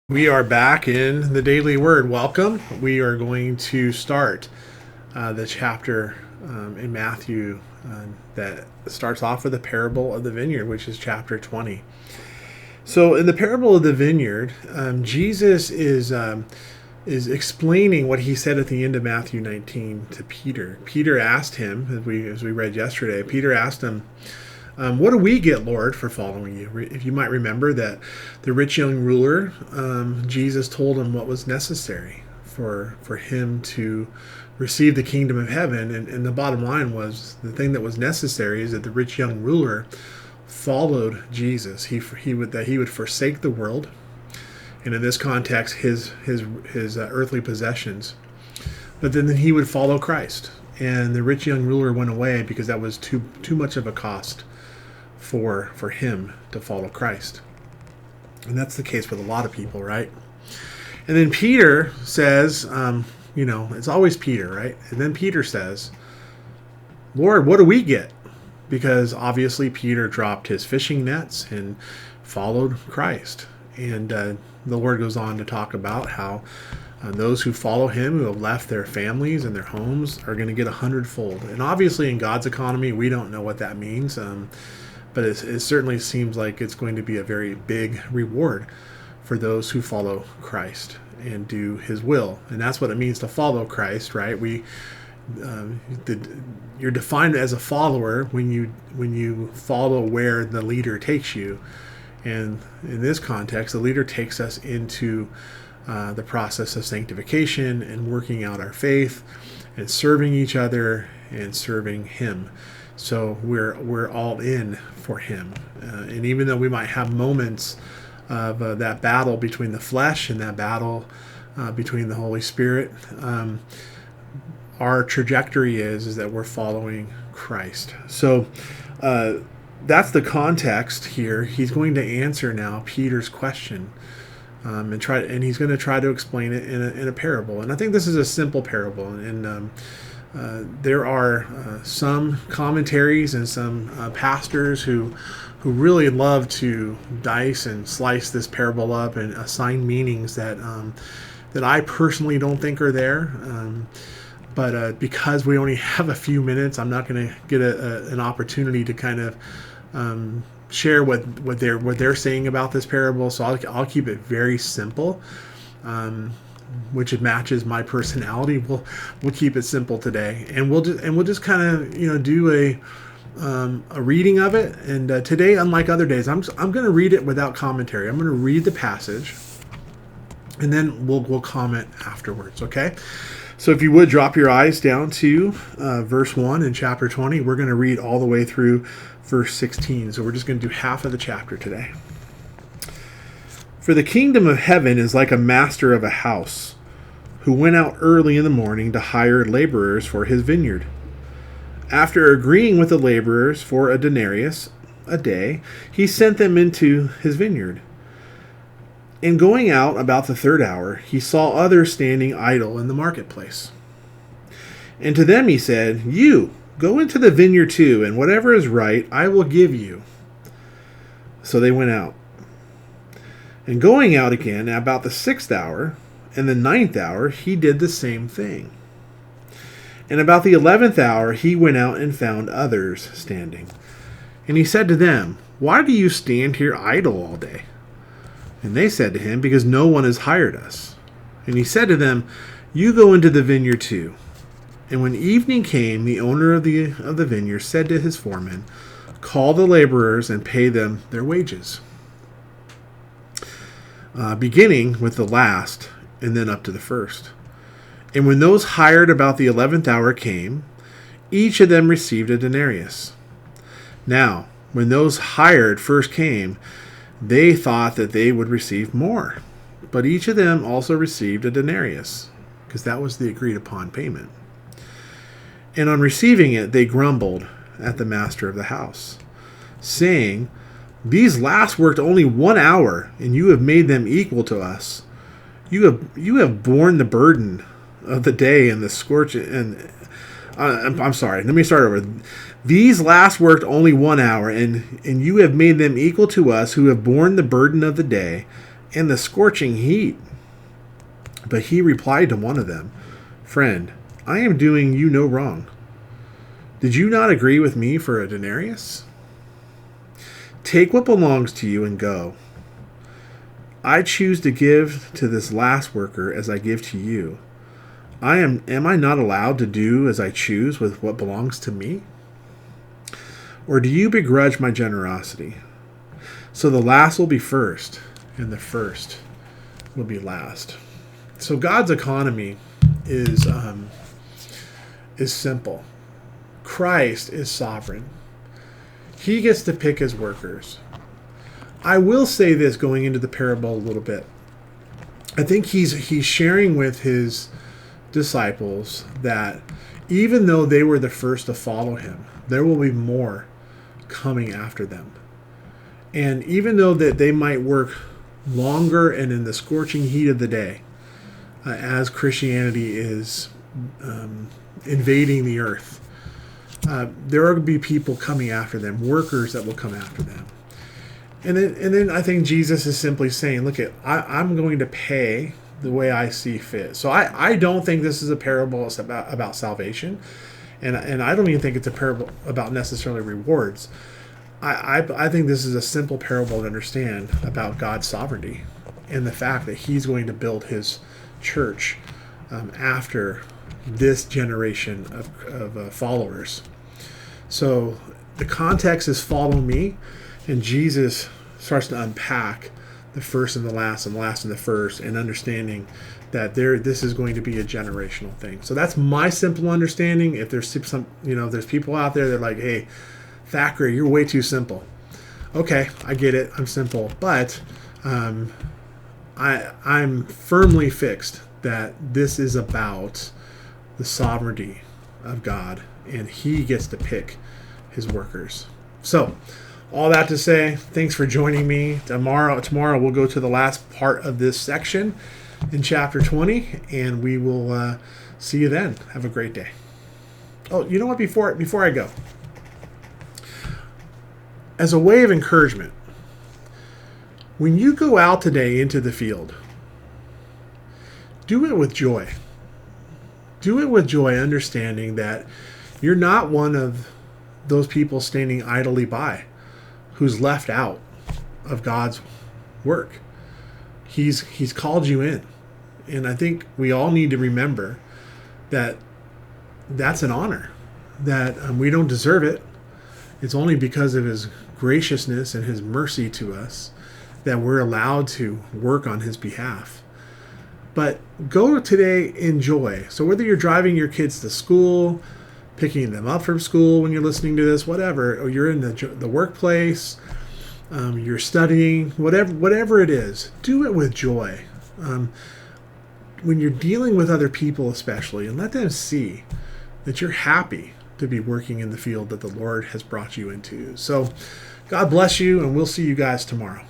We are back in the Daily Word. Welcome. We are going to start the chapter in Matthew that starts off with the parable of the vineyard, which is chapter 20. So, in the parable of the vineyard, Jesus is explaining what he said at the end of Matthew 19 to Peter. Peter asked him, as we read yesterday. Peter asked him, "What do we get, Lord, for following you?" If you might remember that the rich young ruler, Jesus told him what was necessary for him to receive the kingdom of heaven. And the bottom line was, the thing that was necessary is that the rich young ruler followed Jesus. He would forsake the world, and in this context, his earthly possessions. But then he would follow Christ. And the rich young ruler went away because that was too much of a cost for him to follow Christ. And that's the case with a lot of people, right? And then Peter says, it's always Peter, right? And then Peter says, "Lord, what do we get?" Because obviously Peter dropped his fishing nets and followed Christ. And the Lord goes on to talk about how those who follow him, who have left their families and their homes, are going to get 100-fold. And obviously in God's economy, we don't know what that means. But it certainly seems like it's going to be a very big reward for those who follow Christ and do his will. And that's what it means to follow Christ, right? You're defined as a follower when you follow where the leader takes you. And in this context, the leader takes us into the process of sanctification and working out our faith and serving each other and serving him. So we're all in for him. And even though we might have moments of that battle between the flesh and that battle between the Holy Spirit, our trajectory is that we're following Christ. So that's the context here. He's going to answer now Peter's question. And he's going to try to explain it in a parable. And I think this is a simple parable. And there are some commentaries and some pastors who really love to dice and slice this parable up and assign meanings that I personally don't think are there. But because we only have a few minutes, I'm not going to get an opportunity to kind of share what they're saying about this parable. So I'll keep it very simple, which matches my personality. We'll keep it simple today, and we'll just kind of do a reading of it. And today, unlike other days, I'm going to read it without commentary. I'm going to read the passage, and then we'll comment afterwards. Okay. So if you would drop your eyes down to verse 1 in chapter 20, we're going to read all the way through verse 16. So we're just going to do half of the chapter today. "For the kingdom of heaven is like a master of a house who went out early in the morning to hire laborers for his vineyard. After agreeing with the laborers for a denarius a day, he sent them into his vineyard. And going out about the third hour, he saw others standing idle in the marketplace. And to them he said, 'You, go into the vineyard too, and whatever is right I will give you.' So they went out. And going out again about the 6th hour and the 9th hour, he did the same thing. And about the 11th hour he went out and found others standing. And he said to them, 'Why do you stand here idle all day?' And they said to him, 'Because no one has hired us.' And he said to them, 'You go into the vineyard too.' And when evening came, the owner of the vineyard said to his foreman, 'Call the laborers and pay them their wages, beginning with the last and then up to the first.' And when those hired about the 11th hour came, each of them received a denarius. Now, when those hired first came, they thought that they would receive more. But each of them also received a denarius, because that was the agreed upon payment. And on receiving it, they grumbled at the master of the house, saying, 'These last worked only 1 hour, and you have made them equal to us. You have borne the burden of the day and the scorch.' And I'm sorry. Let me start over. 'These last worked only 1 hour, and you have made them equal to us, who have borne the burden of the day and the scorching heat. But he replied to one of them, Friend, I am doing you no wrong. Did you not agree with me for a denarius? Take what belongs to you and go. I choose to give to this last worker as I give to you. Am I not allowed to do as I choose with what belongs to me? Or do you begrudge my generosity? So the last will be first, and the first will be last. So God's economy is simple. Christ is sovereign. He gets to pick his workers. I will say this going into the parable a little bit. I think he's sharing with his disciples that even though they were the first to follow him, there will be more coming after them. And even though that they might work longer and in the scorching heat of the day, as Christianity is invading the earth, there will be people coming after them, workers that will come after them. And then I think Jesus is simply saying, look, I'm going to pay the way I see fit. So I don't think this is a parable about salvation. And I don't even think it's a parable about necessarily rewards. I think this is a simple parable to understand about God's sovereignty and the fact that he's going to build his church after this generation of followers. So the context is follow me, and Jesus starts to unpack the first and the last and the last and the first, and understanding that this is going to be a generational thing. So that's my simple understanding. If there's some, there's people out there that are like, hey, Thackeray, you're way too simple. Okay, I get it. I'm simple, but I'm firmly fixed that this is about the sovereignty of God, and he gets to pick his workers. So all that to say, thanks for joining me. Tomorrow we'll go to the last part of this section in chapter 20, and we will see you then. Have a great day. Oh, you know what? Before I go, as a way of encouragement, when you go out today into the field, do it with joy. Do it with joy, understanding that you're not one of those people standing idly by who's left out of God's work. He's called you in. And I think we all need to remember that that's an honor, that we don't deserve it. It's only because of his graciousness and his mercy to us that we're allowed to work on his behalf. But go today in joy. So whether you're driving your kids to school, picking them up from school when you're listening to this, whatever, or you're in the workplace, you're studying, whatever it is, do it with joy. When you're dealing with other people especially, and let them see that you're happy to be working in the field that the Lord has brought you into. So God bless you, and we'll see you guys tomorrow.